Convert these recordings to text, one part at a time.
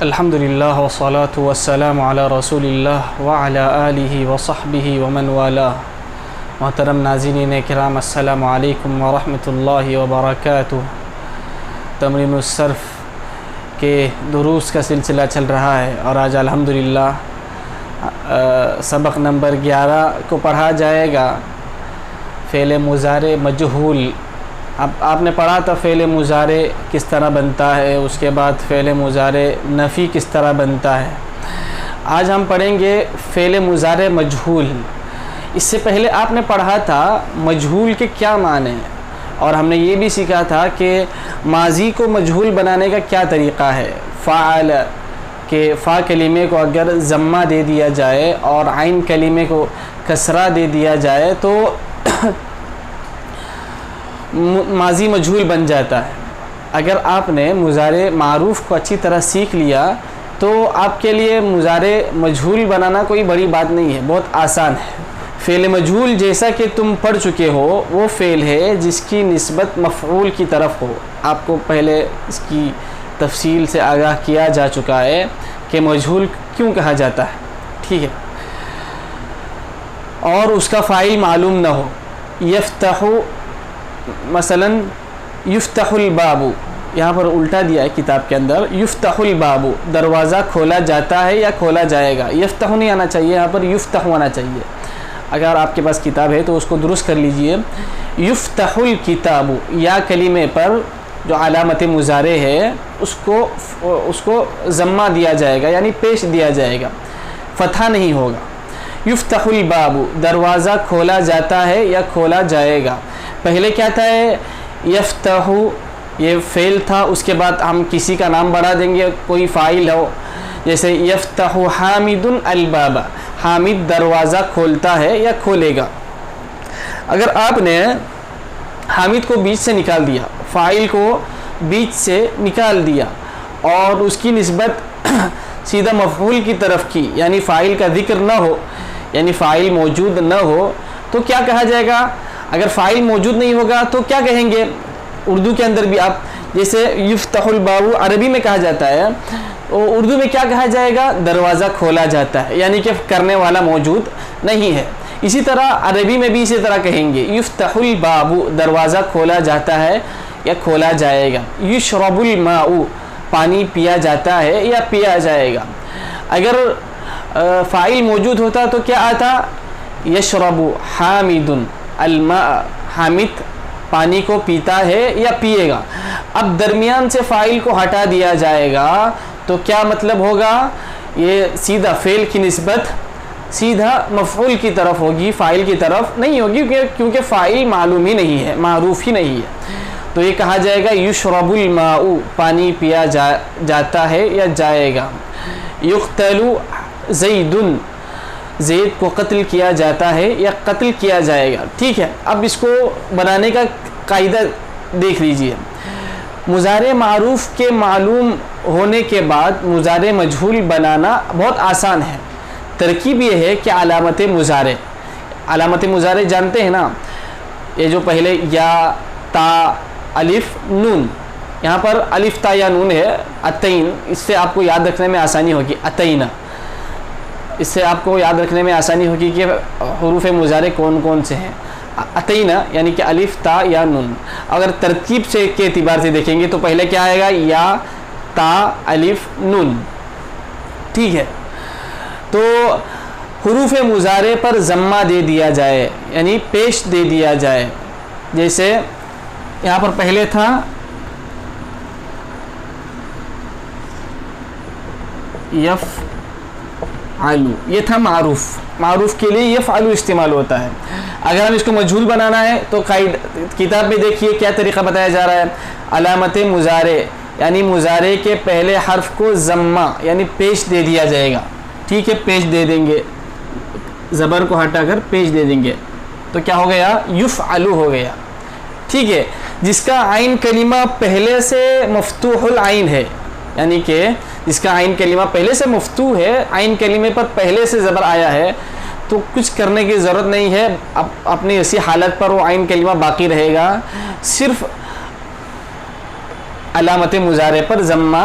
الحمدللہ والصلاة والسلام علی رسول اللہ وعلی آلہ وصحبہ ومن والا. محترم ناظرین کرام، السلام علیکم ورحمۃ اللہ وبرکاتہ. تمرین الصرف کے دروس کا سلسلہ چل رہا ہے اور آج الحمدللہ سبق نمبر 11 کو پڑھا جائے گا. فعل مضارع مجہول. اب آپ نے پڑھا تھا فعل مضارع کس طرح بنتا ہے، اس کے بعد فعل مضارع نفی کس طرح بنتا ہے. آج ہم پڑھیں گے فعل مضارع مجہول. اس سے پہلے آپ نے پڑھا تھا مجہول کے کیا معنی ہیں، اور ہم نے یہ بھی سیکھا تھا کہ ماضی کو مجہول بنانے کا کیا طریقہ ہے. فعل کہ فا کلمے کو اگر ضمہ دے دیا جائے اور عین کلمے کو کسرہ دے دیا جائے تو ماضی مجہول بن جاتا ہے. اگر آپ نے مضارع معروف کو اچھی طرح سیکھ لیا تو آپ کے لیے مضارع مجہول بنانا کوئی بڑی بات نہیں ہے، بہت آسان ہے. فعل مجہول جیسا کہ تم پڑھ چکے ہو وہ فعل ہے جس کی نسبت مفعول کی طرف ہو. آپ کو پہلے اس کی تفصیل سے آگاہ کیا جا چکا ہے کہ مجہول کیوں کہا جاتا ہے، ٹھیک ہے. اور اس کا فاعل معلوم نہ ہو. یفتح مثلا یفتح الباب، یہاں پر الٹا دیا ہے کتاب کے اندر. یفتح الباب، دروازہ کھولا جاتا ہے یا کھولا جائے گا. یفتح نہیں آنا چاہیے، یہاں پر یفتح آنا چاہیے. اگر آپ کے پاس کتاب ہے تو اس کو درست کر لیجئے. یفتح الکتاب، یا کلمے پر جو علامت مضارع ہے اس کو ضمہ دیا جائے گا، یعنی پیش دیا جائے گا، فتحہ نہیں ہوگا. یفتح الباب، دروازہ کھولا جاتا ہے یا کھولا جائے گا. پہلے کیا تھا ہے یفتح، یہ فعل تھا، اس کے بعد ہم کسی کا نام بڑھا دیں گے، کوئی فاعل ہو. جیسے یفتح حامد الباب، حامد دروازہ کھولتا ہے یا کھولے گا. اگر آپ نے حامد کو بیچ سے نکال دیا، فاعل کو بیچ سے نکال دیا اور اس کی نسبت سیدھا مفعول کی طرف کی، یعنی فاعل کا ذکر نہ ہو، یعنی فاعل موجود نہ ہو، تو کیا کہا جائے گا؟ اگر فاعل موجود نہیں ہوگا تو کیا کہیں گے؟ اردو کے اندر بھی آپ جیسے یفتح الباب عربی میں کہا جاتا ہے، اردو میں کیا کہا جائے گا؟ دروازہ کھولا جاتا ہے، یعنی کہ کرنے والا موجود نہیں ہے. اسی طرح عربی میں بھی اسی طرح کہیں گے یفتح الباب، دروازہ کھولا جاتا ہے یا کھولا جائے گا. یشرب الماء، پانی پیا جاتا ہے یا پیا جائے گا. اگر فاعل موجود ہوتا تو کیا آتا؟ یشرب حامد الماء، حامد پانی کو پیتا ہے یا پیے گا. اب درمیان سے فاعل کو ہٹا دیا جائے گا تو کیا مطلب ہوگا؟ یہ سیدھا فعل کی نسبت سیدھا مفعول کی طرف ہوگی، فاعل کی طرف نہیں ہوگی، کیونکہ فاعل معلوم ہی نہیں ہے، معروف ہی نہیں ہے. تو یہ کہا جائے گا یشرب الماء، پانی پیا جاتا ہے یا جائے گا. یقتل زید، زید کو قتل کیا جاتا ہے یا قتل کیا جائے گا. ٹھیک ہے. اب اس کو بنانے کا قاعدہ دیکھ لیجئے. مضارع معروف کے معلوم ہونے کے بعد مضارع مجہول بنانا بہت آسان ہے. ترکیب یہ ہے کہ علامت مضارع جانتے ہیں نا، یہ جو پہلے یا تا الف نون، یہاں پر الف تا یا نون ہے اتین، اس سے آپ کو یاد رکھنے میں آسانی ہوگی. اتینا، اس سے آپ کو یاد رکھنے میں آسانی ہوگی کہ حروف مضارع کون کون سے ہیں. اتینا یعنی کہ الف تا یا نون. اگر ترتیب سے کے اعتبار سے دیکھیں گے تو پہلے کیا آئے گا؟ یا تا الف نون. ٹھیک ہے. تو حروف مضارع پر ضمہ دے دیا جائے، یعنی پیش دے دیا جائے. جیسے یہاں پر پہلے تھا یفعلو، یہ تھا معروف. معروف کے لیے یفعلو استعمال ہوتا ہے. اگر ہم اس کو مجہول بنانا ہے تو کتاب میں دیکھیے کیا طریقہ بتایا جا رہا ہے. علامت مضارع یعنی مضارع کے پہلے حرف کو ضمہ یعنی پیش دے دیا جائے گا. ٹھیک ہے، پیش دے دیں گے، زبر کو ہٹا کر پیش دے دیں گے تو کیا ہو گیا؟ یفعلو ہو گیا. ٹھیک ہے. جس کا عین کلمہ پہلے سے مفتوح العین ہے، یعنی کہ جس کا عین کلمہ پہلے سے مفتوح ہے، عین کلمے پر پہلے سے زبر آیا ہے، تو کچھ کرنے کی ضرورت نہیں ہے. اپنی اسی حالت پر وہ عین کلمہ باقی رہے گا. صرف علامت مضارع پر ضمہ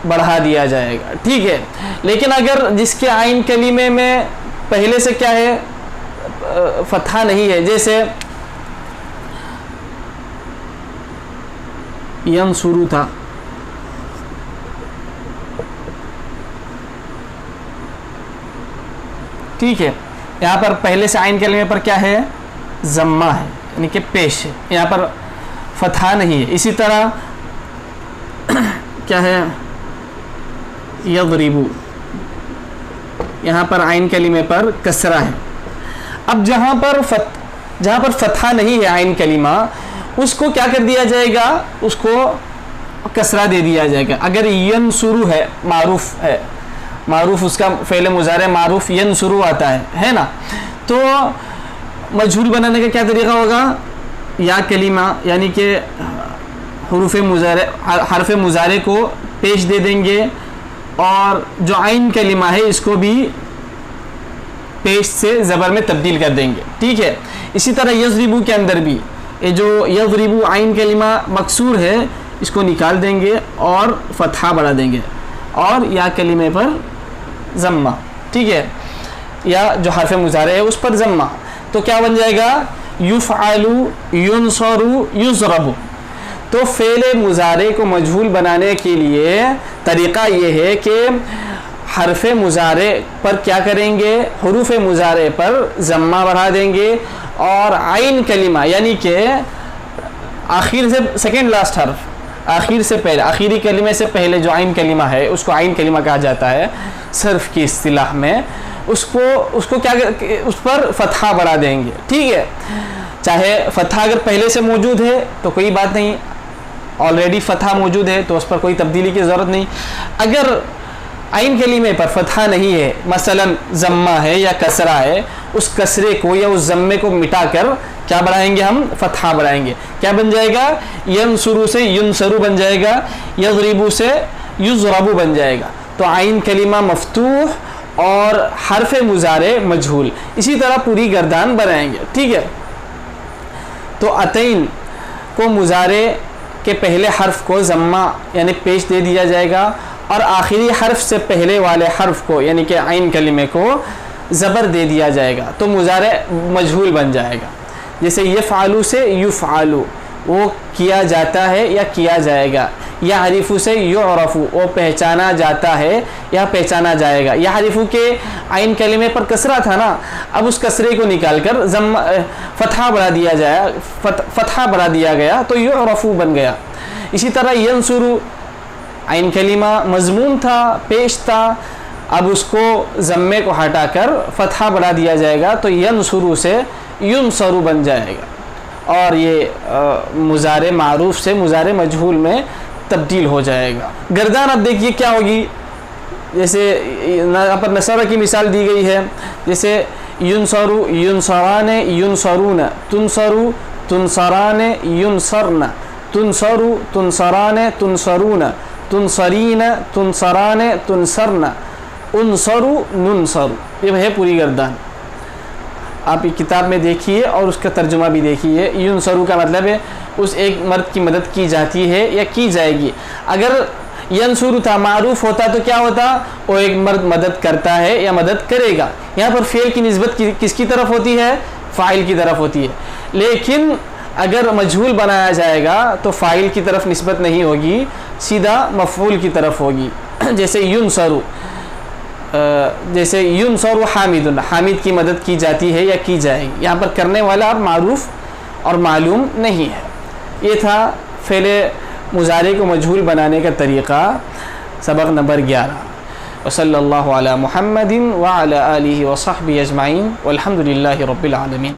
بڑھا دیا جائے گا، ٹھیک ہے. لیکن اگر جس کے عین کلمے میں پہلے سے کیا ہے فتحہ نہیں ہے، جیسے ینصرو تھا، ٹھیک ہے، یہاں پر پہلے سے عین کلمے پر کیا ہے ضمہ ہے، یعنی کہ پیش ہے، یہاں پر فتحہ نہیں ہے. اسی طرح کیا ہے یضربو، یہاں پر عین کلمے پر کسرہ ہے. اب جہاں پر فتحہ نہیں ہے عین کلمہ، اس کو کیا کر دیا جائے گا، اس کو کسرہ دے دیا جائے گا. اگر ینصرو ہے، معروف ہے، معروف اس کا فعل مضارع معروف ینصرو آتا ہے نا، تو مجہول بنانے کا کیا طریقہ ہوگا، یا کلمہ یعنی کہ حرف مضارع کو پیش دے دیں گے، اور جو عین کلمہ ہے اس کو بھی پیش سے زبر میں تبدیل کر دیں گے، ٹھیک ہے. اسی طرح یضربو کے اندر بھی یہ جو یضربو عین کلمہ مکسور ہے اس کو نکال دیں گے اور فتحہ بڑھا دیں گے، اور یا کلمے پر ضمہ، ٹھیک ہے، یا جو حرف مضارع ہے اس پر ضمہ. تو کیا بن جائے گا یفعل ینصر یضرب. تو فعل مضارع کو مجہول بنانے کے لیے طریقہ یہ ہے کہ حرف مضارع پر کیا کریں گے، حروف مضارع پر ضمہ بڑھا دیں گے، اور عین کلمہ یعنی کہ آخر سے سیکنڈ لاسٹ حرف، آخر سے پہلے، آخری کلمے سے پہلے جو عین کلمہ ہے اس کو عین کلمہ کہا جاتا ہے صرف کی اصطلاح میں، اس کو کیا اس پر فتحہ بڑھا دیں گے، ٹھیک ہے. چاہے فتحہ اگر پہلے سے موجود ہے تو کوئی بات نہیں، آلریڈی فتحہ موجود ہے تو اس پر کوئی تبدیلی کی ضرورت نہیں. اگر عین کلمے پر فتحہ نہیں ہے، مثلا ضمہ ہے یا کسرہ ہے، اس کسرے کو یا اس ضمے کو مٹا کر کیا بڑھائیں گے، ہم فتحہ بڑھائیں گے. کیا بن جائے گا، ینصرو سے ینصرو بن جائے گا، یضربو سے یضربو بن جائے گا. تو عین کلمہ مفتوح اور حرف مضارع مجہول، اسی طرح پوری گردان بنائیں گے، ٹھیک ہے. تو اتین کو مضارع کے پہلے حرف کو ضمہ یعنی پیش دے دیا جائے گا، اور آخری حرف سے پہلے والے حرف کو یعنی کہ عین کلمے کو زبر دے دیا جائے گا، تو مضارع مجہول بن جائے گا. جیسے یفعلو سے یفعلو، وہ کیا جاتا ہے یا کیا جائے گا. یعرفو سے یعرفو، وہ پہچانا جاتا ہے یا پہچانا جائے گا. یعرفو کے عین کلمے پر کسرہ تھا نا، اب اس کسرے کو نکال کر فتحہ بڑھا دیا گیا تو یعرفو بن گیا. اسی طرح ینصرو عین کلمہ مضمون تھا، پیش تھا، اب اس کو ضمے کو ہٹا کر فتحہ بڑھا دیا جائے گا تو ینصرو سے ینصرو بن جائے گا، اور یہ مضارع معروف سے مضارع مجہول میں تبدیل ہو جائے گا. گردان اب دیکھیے کیا ہوگی، جیسے یہاں پر نصرہ کی مثال دی گئی ہے، جیسے ینصرو ینصران ینصرون، تنصرو تنصران ینصرن، تنصرو تنصران تنصرون، تنصرین تنصران تنصرن، انصرو ننصرو. یہ ہے پوری گردان. آپ کتاب میں دیکھیے اور اس کا ترجمہ بھی دیکھیے. ینصرو کا مطلب ہے اس ایک مرد کی مدد کی جاتی ہے یا کی جائے گی. اگر ینصرو تھا معروف ہوتا تو کیا ہوتا، وہ ایک مرد مدد کرتا ہے یا مدد کرے گا. یہاں پر فعل کی نسبت کس کی طرف ہوتی ہے، فاعل کی طرف ہوتی ہے. لیکن اگر مجہول بنایا جائے گا تو فاعل کی طرف نسبت نہیں ہوگی، سیدھا مفعول کی طرف ہوگی. جیسے ینصرو، جیسے ینصر حامد، حامد کی مدد کی جاتی ہے یا کی جائے گی. یہاں پر کرنے والا معروف اور معلوم نہیں ہے. یہ تھا فعل مضارع کو مجہول بنانے کا طریقہ، سبق نمبر 11. وصلی اللہ علی محمد وعلی آلہ وصحبہ اجمعین والحمد للہ رب العالمین.